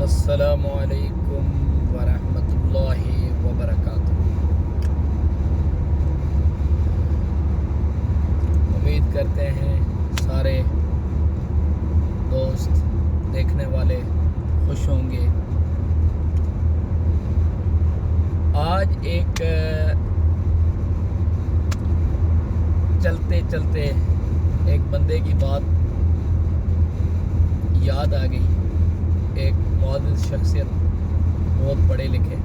السلام علیکم ورحمۃ اللہ وبرکاتہ۔ امید کرتے ہیں سارے دوست دیکھنے والے خوش ہوں گے۔ آج ایک چلتے چلتے ایک بندے کی بات یاد آ گئی، ایک معزز شخصیت، بہت پڑھے لکھے۔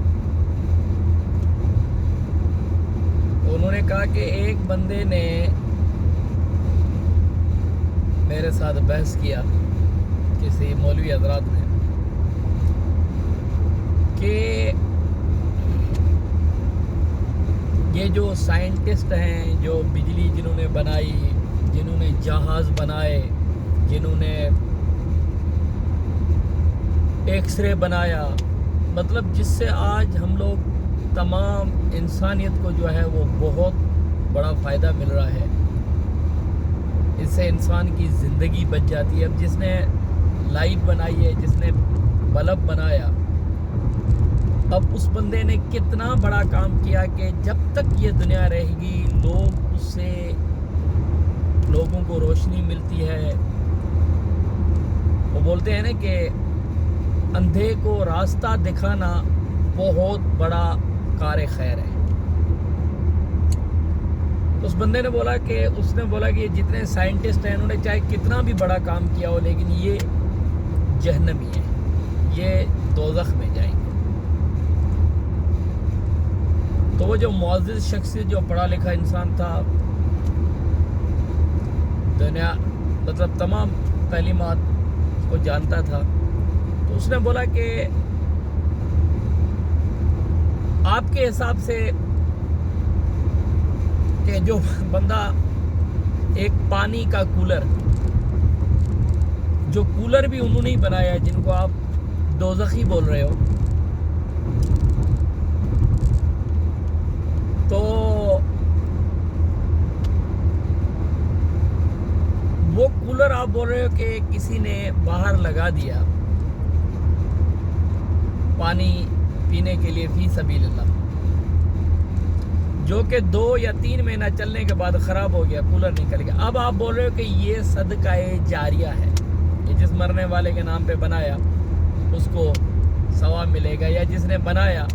انہوں نے کہا کہ ایک بندے نے میرے ساتھ بحث کیا، کسی مولوی حضرات نے، کہ یہ جو سائنٹسٹ ہیں، جو بجلی جنہوں نے بنائی، جنہوں نے جہاز بنائے، جنہوں نے ایکس رے بنایا، مطلب جس سے آج ہم لوگ تمام انسانیت کو جو ہے وہ بہت بڑا فائدہ مل رہا ہے، اس سے انسان کی زندگی بچ جاتی ہے۔ اب جس نے لائٹ بنائی ہے، جس نے بلب بنایا، اب اس بندے نے کتنا بڑا کام کیا کہ جب تک یہ دنیا رہے گی لوگ اس سے لوگوں کو روشنی ملتی ہے۔ وہ بولتے ہیں نا کہ اندھے کو راستہ دکھانا بہت بڑا کار خیر ہے۔ اس بندے نے بولا کہ یہ جتنے سائنٹسٹ ہیں انہوں نے چاہے کتنا بھی بڑا کام کیا ہو، لیکن یہ جہنمی ہے، یہ دوزخ میں جائیں گے۔ تو وہ جو معزز شخصیت، جو پڑھا لکھا انسان تھا، دنیا مطلب تمام تعلیمات کو جانتا تھا، تو اس نے بولا کہ آپ کے حساب سے کہ جو بندہ ایک پانی کا کولر، جو کولر بھی انہوں نے ہی بنایا جن کو آپ دوزخی بول رہے ہو، تو وہ کولر آپ بول رہے ہو کہ کسی نے باہر لگا دیا پانی پینے کے لیے فی سبیل اللہ، جو کہ 2 یا 3 مہینہ چلنے کے بعد خراب ہو گیا، کولر نکل گیا۔ اب آپ بول رہے ہو کہ یہ صدقہ جاریہ ہے، یہ جس مرنے والے کے نام پہ بنایا اس کو ثواب ملے گا، یا جس نے بنایا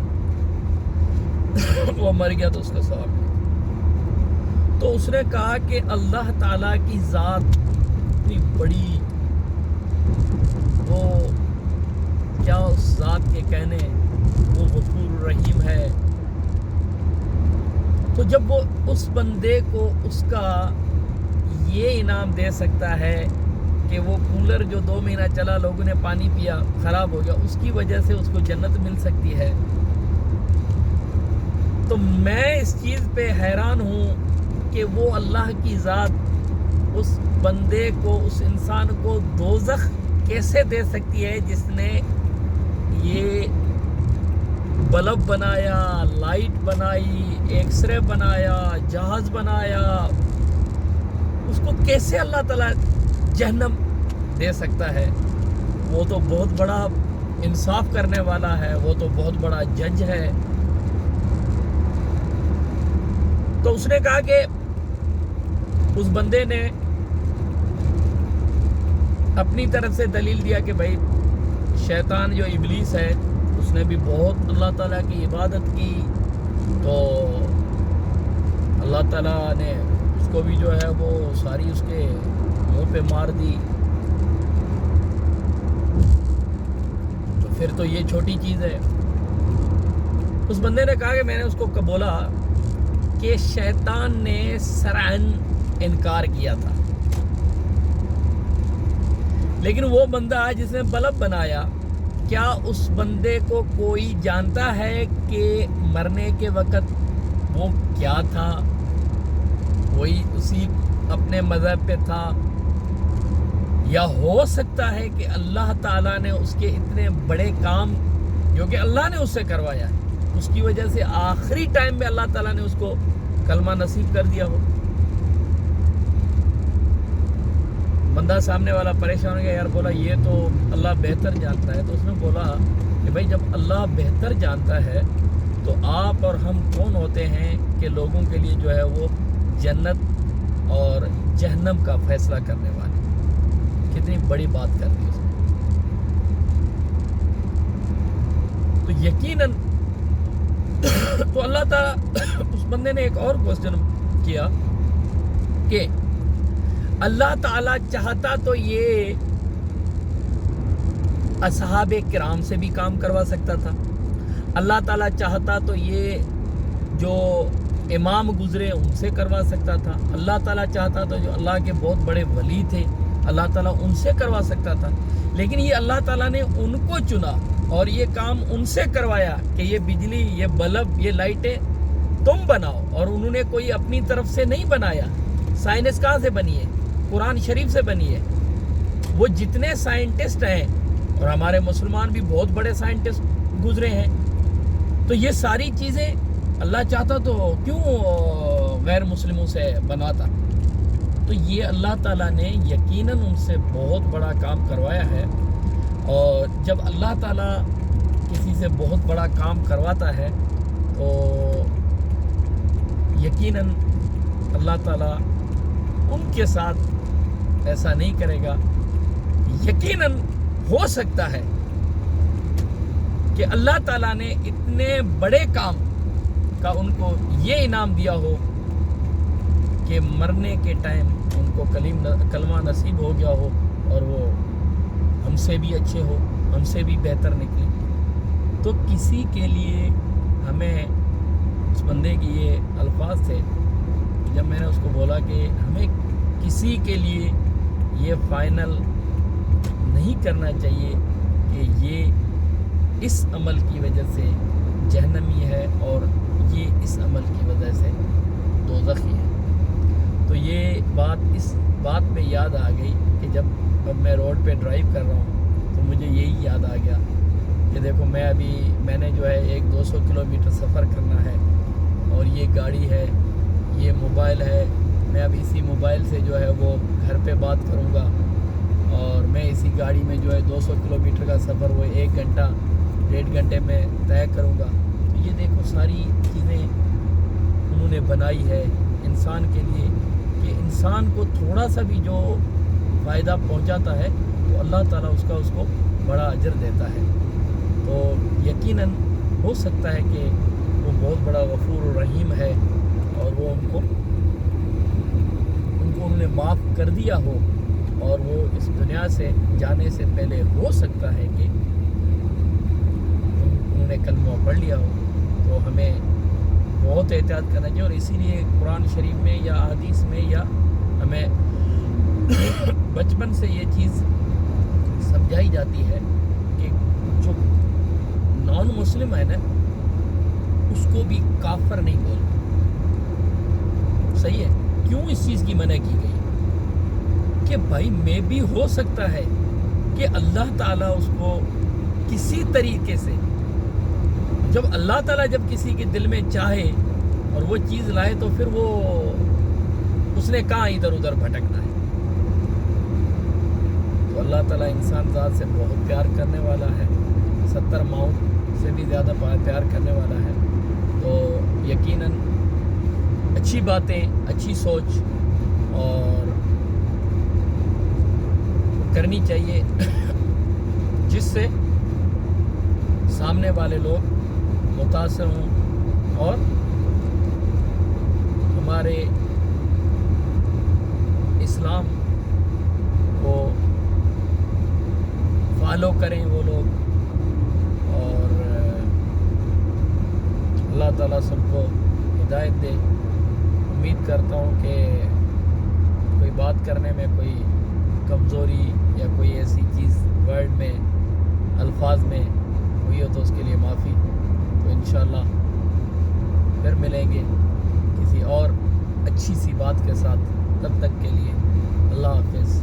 وہ مر گیا تو اس کو ثواب ملے گا۔ تو اس نے کہا کہ اللہ تعالیٰ کی ذات اتنی بڑی، وہ کیا اس ذات کے کہنے، وہ غفور الرحیم ہے۔ تو جب وہ اس بندے کو اس کا یہ انعام دے سکتا ہے کہ وہ کولر جو 2 مہینہ چلا، لوگوں نے پانی پیا، خراب ہو گیا، اس کی وجہ سے اس کو جنت مل سکتی ہے، تو میں اس چیز پہ حیران ہوں کہ وہ اللہ کی ذات اس بندے کو، اس انسان کو دوزخ کیسے دے سکتی ہے جس نے یہ بلب بنایا، لائٹ بنائی، ایکس رے بنایا، جہاز بنایا، اس کو کیسے اللہ تعالیٰ جہنم دے سکتا ہے؟ وہ تو بہت بڑا انصاف کرنے والا ہے، وہ تو بہت بڑا جج ہے۔ تو اس نے کہا کہ اس بندے نے اپنی طرف سے دلیل دیا کہ بھائی شیطان جو ابلیس ہے اس نے بھی بہت اللہ تعالیٰ کی عبادت کی، تو اللہ تعالیٰ نے اس کو بھی جو ہے وہ ساری اس کے منہ پہ مار دی، تو پھر تو یہ چھوٹی چیز ہے۔ اس بندے نے کہا کہ میں نے اس کو بولا کہ شیطان نے سرعن انکار کیا تھا، لیکن وہ بندہ جس نے بلب بنایا، کیا اس بندے کو کوئی جانتا ہے کہ مرنے کے وقت وہ کیا تھا؟ وہی اسی اپنے مذہب پہ تھا، یا ہو سکتا ہے کہ اللہ تعالیٰ نے اس کے اتنے بڑے کام جو کہ اللہ نے اس سے کروایا، اس کی وجہ سے آخری ٹائم میں اللہ تعالیٰ نے اس کو کلمہ نصیب کر دیا ہو۔ بندہ سامنے والا پریشان ہو گیا، یار بولا یہ تو اللہ بہتر جانتا ہے. تو اس نے بولا کہ بھائی جب اللہ بہتر جانتا ہے تو آپ اور ہم کون ہوتے ہیں کہ لوگوں کے لیے جو ہے وہ جنت اور جہنم کا فیصلہ کرنے والے. کتنی بڑی بات کر دی اس نے. تو یقیناً تو اللہ تعالیٰ اس بندے نے ایک اور کوسچن کیا کہ اللہ تعالیٰ چاہتا تو یہ اصحاب کرام سے بھی کام کروا سکتا تھا. اللہ تعالیٰ چاہتا تو یہ جو امام گزرے ان سے کروا سکتا تھا. اللہ تعالیٰ چاہتا تو جو اللہ کے بہت بڑے ولی تھے اللہ تعالیٰ ان سے کروا سکتا تھا. لیکن یہ اللہ تعالیٰ نے ان کو چنا اور یہ کام ان سے کروایا کہ یہ بجلی، یہ بلب، یہ لائٹیں تم بناؤ. اور انہوں نے کوئی اپنی طرف سے نہیں بنایا. سائنس کہاں سے بنی ہے؟ قرآن شریف سے بنی ہے. وہ جتنے سائنٹسٹ ہیں، اور ہمارے مسلمان بھی بہت بڑے سائنٹسٹ گزرے ہیں، تو یہ ساری چیزیں اللہ چاہتا تو کیوں غیر مسلموں سے بناتا؟ تو یہ اللہ تعالیٰ نے یقیناً ان سے بہت بڑا کام کروایا ہے. اور جب اللہ تعالیٰ کسی سے بہت بڑا کام کرواتا ہے تو یقیناً اللہ تعالیٰ ان کے ساتھ ایسا نہیں کرے گا. یقیناً ہو سکتا ہے کہ اللہ تعالیٰ نے اتنے بڑے کام کا ان کو یہ انعام دیا ہو کہ مرنے کے ٹائم ان کو کلمہ نصیب ہو گیا ہو اور وہ ہم سے بھی اچھے ہو، ہم سے بھی بہتر نکلے. تو کسی کے لیے ہمیں اس بندے کی یہ الفاظ تھے جب میں نے اس کو بولا کہ ہمیں کسی کے لیے یہ فائنل نہیں کرنا چاہیے کہ یہ اس عمل کی وجہ سے جہنمی ہے اور یہ اس عمل کی وجہ سے دوزخی ہے. تو یہ اس بات پہ یاد آ گئی کہ جب اب میں روڈ پہ ڈرائیو کر رہا ہوں تو مجھے یہی یاد آ گیا کہ دیکھو میں نے جو ہے 200 کلومیٹر سفر کرنا ہے اور یہ گاڑی ہے، یہ موبائل ہے. میں اب اسی موبائل سے جو ہے وہ گھر پہ بات کروں گا اور میں اسی گاڑی میں جو ہے 200 کلومیٹر کا سفر وہ 1 گھنٹہ 1.5 گھنٹے میں طے کروں گا. تو یہ دیکھو ساری چیزیں انہوں نے بنائی ہے انسان کے لیے کہ انسان کو تھوڑا سا بھی جو فائدہ پہنچاتا ہے تو اللہ تعالیٰ اس کو بڑا اجر دیتا ہے. تو یقیناً ہو سکتا ہے کہ وہ بہت بڑا غفور الرحیم ہے اور وہ ان کو انہوں نے معاف کر دیا ہو اور وہ اس دنیا سے جانے سے پہلے ہو سکتا ہے کہ انہوں نے کلمہ پڑھ لیا ہو. تو ہمیں بہت احتیاط کرنا چاہیے اور اسی لیے قرآن شریف میں یا حدیث میں یا ہمیں بچپن سے یہ چیز سمجھائی جاتی ہے کہ جو نان مسلم ہے نا اس کو بھی کافر نہیں بولنا. صحیح ہے؟ کیوں اس چیز کی منع کی گئی کہ بھائی میں بھی ہو سکتا ہے کہ اللہ تعالیٰ اس کو کسی طریقے سے جب اللہ تعالیٰ جب کسی کے دل میں چاہے اور وہ چیز لائے تو پھر وہ اس نے کہاں ادھر ادھر بھٹکنا ہے. تو اللہ تعالیٰ انسان ذات سے بہت پیار کرنے والا ہے، 70 ماؤں سے بھی زیادہ پیار کرنے والا ہے. تو یقیناً اچھی باتیں، اچھی سوچ اور کرنی چاہیے جس سے سامنے والے لوگ متاثر ہوں اور ہمارے اسلام کو فالو کریں وہ لوگ. اور اللہ تعالیٰ سب کو ہدایت دے. امید کرتا ہوں کہ کوئی بات کرنے میں کوئی کمزوری یا کوئی ایسی چیز ورڈ میں الفاظ میں ہوئی ہو تو اس کے لیے معافی. تو انشاءاللہ پھر ملیں گے کسی اور اچھی سی بات کے ساتھ. تب تک کے لیے اللہ حافظ.